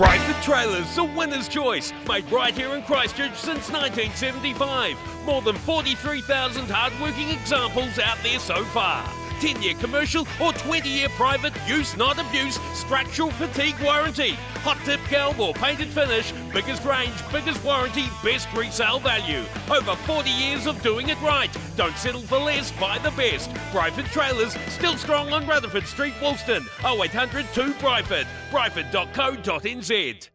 Briford Trailers, the winner's choice, made right here in Christchurch since 1975. More than 43,000 hard-working examples out there so far. 10-year commercial or 20-year private use not abuse structural fatigue warranty. Hot tip galv or painted finish, biggest range, biggest warranty, best resale value. Over 40 years of doing it right. Don't settle for less, buy the best. Briford Trailers, still strong on Rutherford Street, Woolston. 0800 2 Briford. Briford.co.nz.